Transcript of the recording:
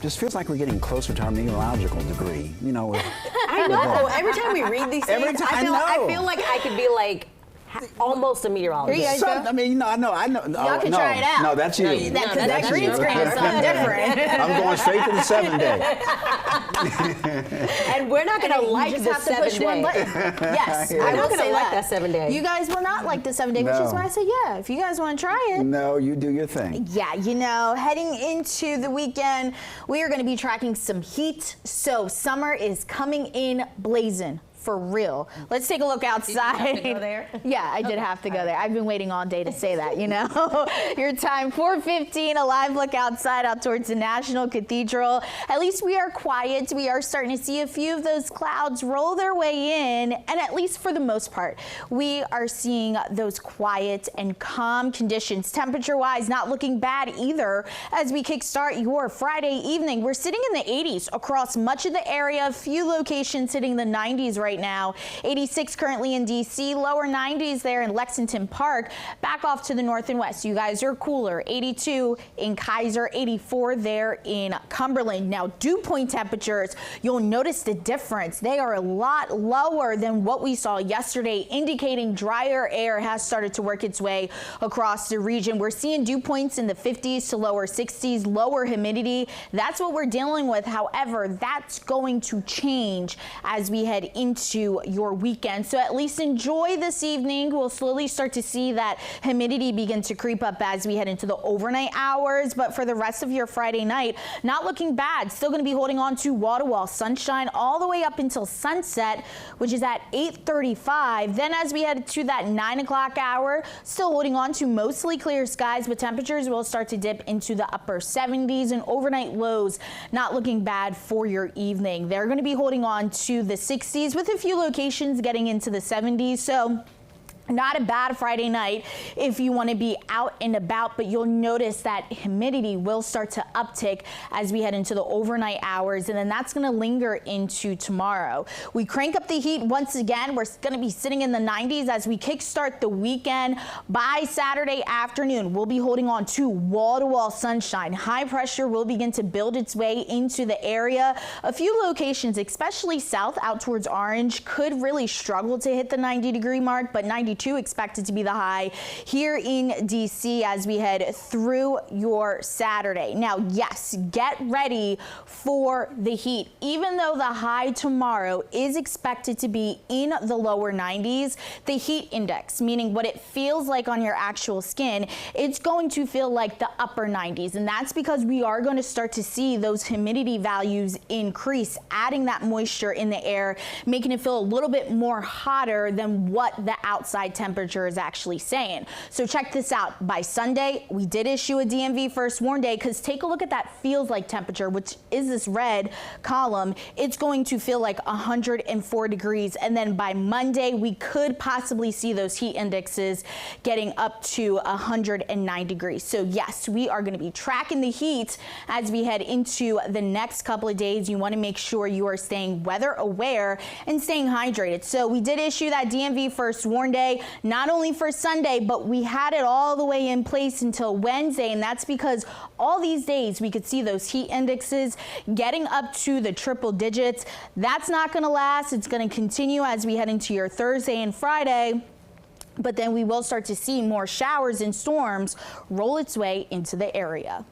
just feels like we're getting closer to our meteorological degree. You know. I know. Every time we read these things, I feel like I could be like almost a meteorologist. I mean, I know. Y'all can try it out. No, that's you. That green screen is something different. I'm going straight to the 7-day. And we're not going to like the 7-day. Yes, I'm not going to like that 7-day. You guys will not like the 7-day, which is why I said, yeah, if you guys want to try it. No, you do your thing. Yeah, you know, heading into the weekend, we are going to be tracking some heat. So summer is coming in blazing. For real. Let's take a look outside. Did you have to go there? Yeah, I did have to go there. I've been waiting all day to say that, you know. Your time, 4:15, a live look outside out towards the National Cathedral. At least we are quiet. We are starting to see a few of those clouds roll their way in. And at least for the most part, we are seeing those quiet and calm conditions. Temperature-wise, not looking bad either. As we kickstart your Friday evening, we're sitting in the 80s across much of the area. A few locations hitting the 90s right now. 86 currently in DC, lower 90s there in Lexington Park. Back off to the north and west, you guys are cooler. 82 in Kaiser, 84 there in Cumberland. Now, dew point temperatures, you'll notice the difference. They are a lot lower than what we saw yesterday, indicating drier air has started to work its way across the region. We're seeing dew points in the 50s to lower 60s, lower humidity. That's what we're dealing with. However, that's going to change as we head into your weekend. So at least enjoy this evening. We'll slowly start to see that humidity begin to creep up as we head into the overnight hours. But for the rest of your Friday night, not looking bad. Still going to be holding on to wall-to-wall sunshine all the way up until sunset, which is at 8:35. Then as we head to that 9 o'clock hour, still holding on to mostly clear skies, but temperatures will start to dip into the upper 70s and overnight lows not looking bad for your evening. They're going to be holding on to the 60s with a few locations getting into the 70s. So not a bad Friday night if you want to be out and about, but you'll notice that humidity will start to uptick as we head into the overnight hours, and then that's going to linger into tomorrow. We crank up the heat once again. We're going to be sitting in the 90s as we kickstart the weekend. By Saturday afternoon, we'll be holding on to wall-to-wall sunshine. High pressure will begin to build its way into the area. A few locations, especially south out towards Orange, could really struggle to hit the 90-degree mark, but 92 expected to be the high here in DC as we head through your Saturday. Now, yes, get ready for the heat. Even though the high tomorrow is expected to be in the lower 90s, the heat index, meaning what it feels like on your actual skin, it's going to feel like the upper 90s. And that's because we are going to start to see those humidity values increase, adding that moisture in the air, making it feel a little bit more hotter than what the outside temperature is actually saying. So check this out. By Sunday, we did issue a DMV first warn day because take a look at that feels like temperature, which is this red column. It's going to feel like 104 degrees. And then by Monday, we could possibly see those heat indexes getting up to 109 degrees. So yes, we are going to be tracking the heat as we head into the next couple of days. You want to make sure you are staying weather aware and staying hydrated. So we did issue that DMV first warn day, not only for Sunday, but we had it all the way in place until Wednesday. And that's because all these days we could see those heat indexes getting up to the triple digits. That's not going to last. It's going to continue as we head into your Thursday and Friday. But then we will start to see more showers and storms roll its way into the area.